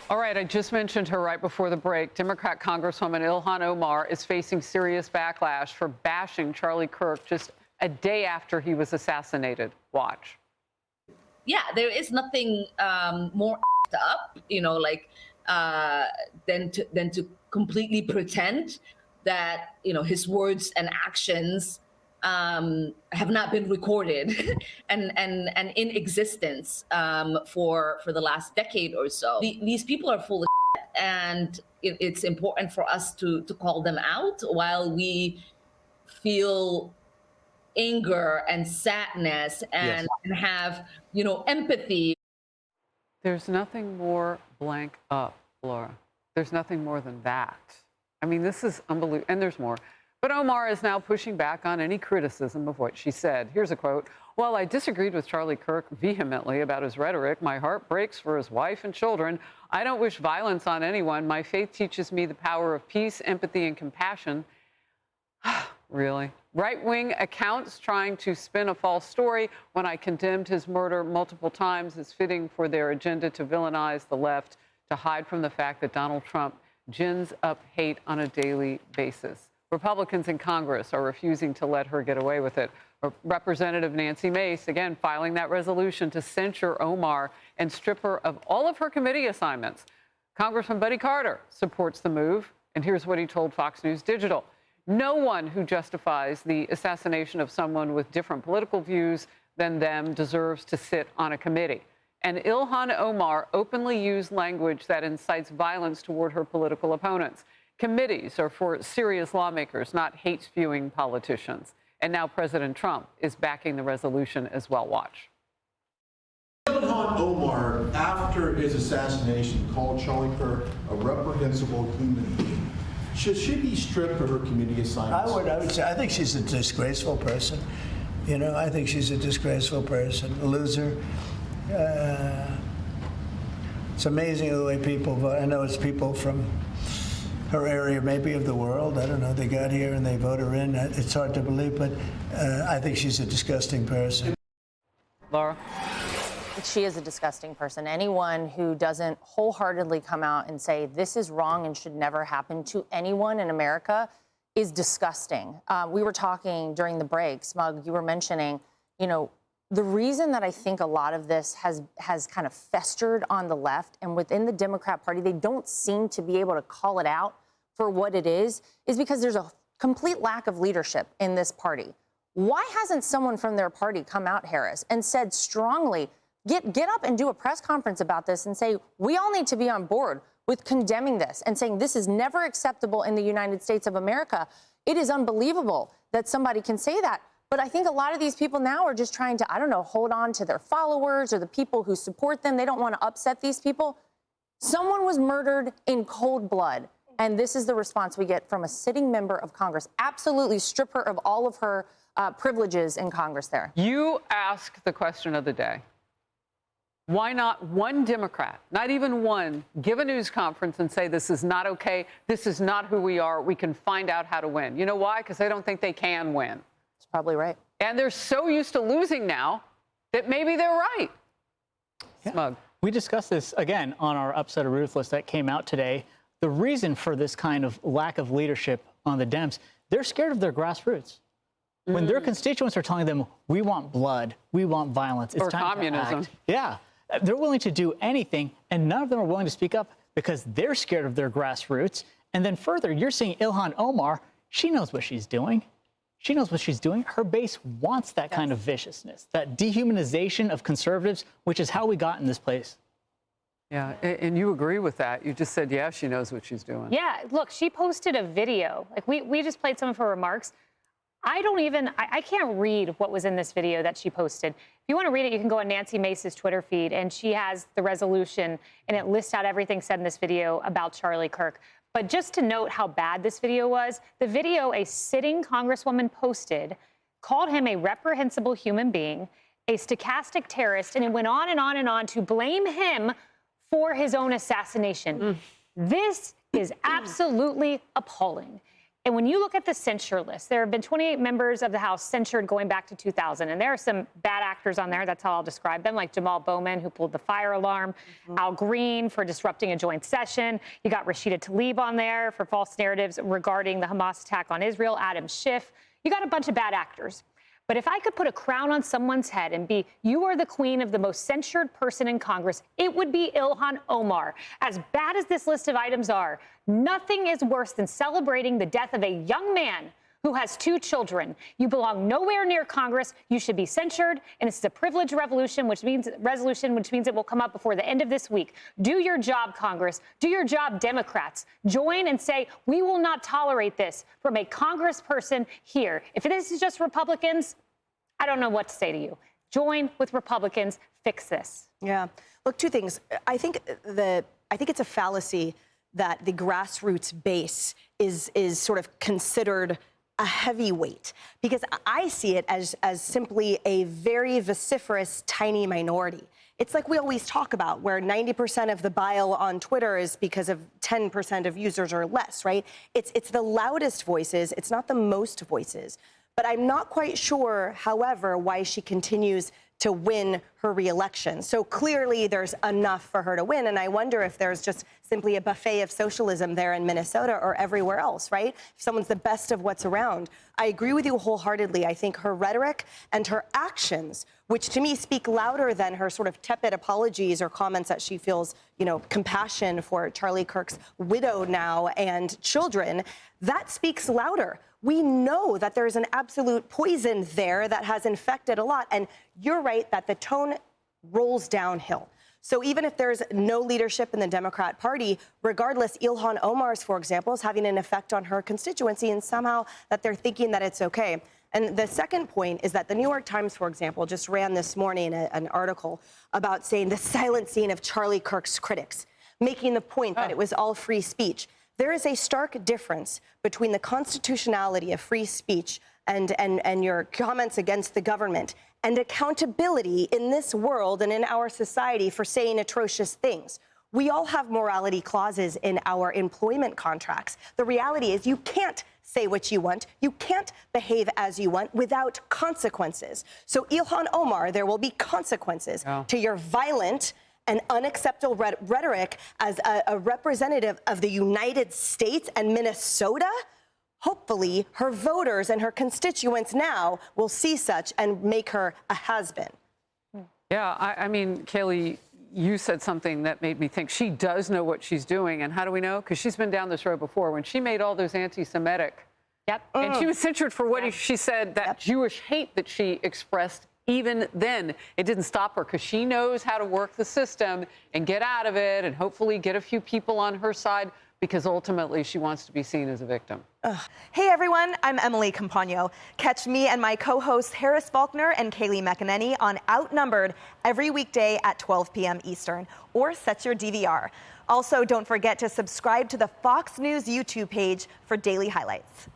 All right, I just mentioned her right before the break. Democrat Congresswoman Ilhan Omar is facing serious backlash for bashing Charlie Kirk just a day after he was assassinated. Watch. Yeah, there is nothing more up, than to completely pretend that his words and actions have not been recorded and in existence for the last decade or so. These people are full of shit, and it's important for us to call them out while we feel anger and sadness and, Yes. and have empathy. There's nothing more blank up, Laura. There's nothing more than that. I mean, this is unbelievable. And there's more. But Omar is now pushing back on any criticism of what she said. Here's a quote. "While I disagreed with Charlie Kirk vehemently about his rhetoric, my heart breaks for his wife and children. I don't wish violence on anyone. My faith teaches me the power of peace, empathy, and compassion." Really? Right-wing accounts trying to spin a false story when I condemned his murder multiple times is fitting for their agenda to villainize the left, to hide from the fact that Donald Trump gins up hate on a daily basis. Republicans in Congress are refusing to let her get away with it. Representative Nancy Mace, again, filing that resolution to censure Omar and strip her of all of her committee assignments. Congressman Buddy Carter supports the move, and here's what he told Fox News Digital. "No one who justifies the assassination of someone with different political views than them deserves to sit on a committee." And Ilhan Omar openly used language that incites violence toward her political opponents. Committees are for serious lawmakers, not hate-spewing politicians. And now President Trump is backing the resolution as well. Watch. Ilhan Omar, after his assassination, called Charlie Kirk a reprehensible human being. Should she be stripped of her committee assignments? I would say, I think she's a disgraceful person. I think she's a disgraceful person, a loser. It's amazing the way people vote. I know it's people from her area, maybe of the world. I don't know. They got here and they vote her in. It's hard to believe, but I think she's a disgusting person. Laura? She is a disgusting person. Anyone who doesn't wholeheartedly come out and say this is wrong and should never happen to anyone in America is disgusting. We were talking during the break, Smug, you were mentioning, the reason that I think a lot of this has kind of festered on the left and within the Democrat Party, they don't seem to be able to call it out for what it is because there's a complete lack of leadership in this party. Why hasn't someone from their party come out, Harris, and said strongly, get up and do a press conference about this and say, we all need to be on board with condemning this and saying this is never acceptable in the United States of America. It is unbelievable that somebody can say that. But I think a lot of these people now are just trying to, hold on to their followers or the people who support them. They don't want to upset these people. Someone was murdered in cold blood. And this is the response we get from a sitting member of Congress. Absolutely strip her of all of her privileges in Congress there. You ask the question of the day. Why not one Democrat, not even one, give a news conference and say this is not okay, this is not who we are, we can find out how to win? You know why? Because they don't think they can win. That's probably right. And they're so used to losing now that maybe they're right. Yeah. Smug. We discussed this, again, on our Upset or Ruthless that came out today. The reason for this kind of lack of leadership on the Dems, they're scared of their grassroots. When their constituents are telling them, we want blood, we want violence, it's or time communism. to act. Yeah. They're willing to do anything, and none of them are willing to speak up because they're scared of their grassroots. And then further, you're seeing Ilhan Omar. She knows what she's doing. She knows what she's doing. Her base wants that kind of viciousness, that dehumanization of conservatives, which is how we got in this place. Yeah, and you agree with that. You just said, yeah, she knows what she's doing. Yeah, look, she posted a video. Like, we just played some of her remarks. I can't read what was in this video that she posted. If you want to read it, you can go on Nancy Mace's Twitter feed, and she has the resolution, and it lists out everything said in this video about Charlie Kirk. But just to note how bad this video was, the video a sitting Congresswoman posted called him a reprehensible human being, a stochastic terrorist, and it went on and on and on to blame him for his own assassination. This is absolutely appalling. And when you look at the censure list, there have been 28 members of the House censured going back to 2000. And there are some bad actors on there. That's how I'll describe them, like Jamal Bowman, who pulled the fire alarm, Al Green for disrupting a joint session. You got Rashida Tlaib on there for false narratives regarding the Hamas attack on Israel, Adam Schiff. You got a bunch of bad actors. But if I could put a crown on someone's head and be, you are the queen of the most censured person in Congress, it would be Ilhan Omar. As bad as this list of items are, nothing is worse than celebrating the death of a young man who has 2 children. You belong nowhere near Congress. You should be censured. And this is a privilege resolution, which means it will come up before the end of this week. Do your job, Congress. Do your job, Democrats. Join and say, we will not tolerate this from a congressperson here. If this is just Republicans, I don't know what to say to you. Join with Republicans. Fix this. Yeah. Look, 2 things. I think it's a fallacy that the grassroots base is sort of considered a heavyweight, because I see it as simply a very vociferous, tiny minority. It's like we always talk about, where 90% of the bile on Twitter is because of 10% of users or less, right? It's the loudest voices. It's not the most voices. But I'm not quite sure, however, why she continues to win her reelection. So clearly there's enough for her to win. And I wonder if there's just simply a buffet of socialism there in Minnesota or everywhere else, right? If someone's the best of what's around. I agree with you wholeheartedly. I think her rhetoric and her actions, which to me speak louder than her sort of tepid apologies or comments that she feels, compassion for Charlie Kirk's widow now and children, that speaks louder. We know that there's an absolute poison there that has infected a lot. And you're right that the tone rolls downhill. So even if there's no leadership in the Democrat Party, regardless, Ilhan Omar's, for example, is having an effect on her constituency, and somehow that they're thinking that it's okay. And the second point is that the New York Times, for example, just ran this morning an article about saying the silencing of Charlie Kirk's critics, making the point that it was all free speech. There is a stark difference between the constitutionality of free speech and your comments against the government and accountability in this world and in our society for saying atrocious things. We all have morality clauses in our employment contracts. The reality is you can't say what you want. You can't behave as you want without consequences. So Ilhan Omar, there will be consequences to your violent and unacceptable rhetoric as a representative of the United States and Minnesota. Hopefully, her voters and her constituents now will see such and make her a has-been. Yeah, I mean, Kaylee, you said something that made me think she does know what she's doing. And how do we know? Because she's been down this road before. When she made all those anti-Semitic, and she was censured for what she said, that Jewish hate that she expressed. Even then, it didn't stop her because she knows how to work the system and get out of it and hopefully get a few people on her side, because ultimately she wants to be seen as a victim. Hey everyone, I'm Emily Campagno. Catch me and my co-hosts Harris Faulkner and Kaylee McEnany on Outnumbered every weekday at 12 p.m. Eastern, or set your DVR. Also, don't forget to subscribe to the Fox News YouTube page for daily highlights.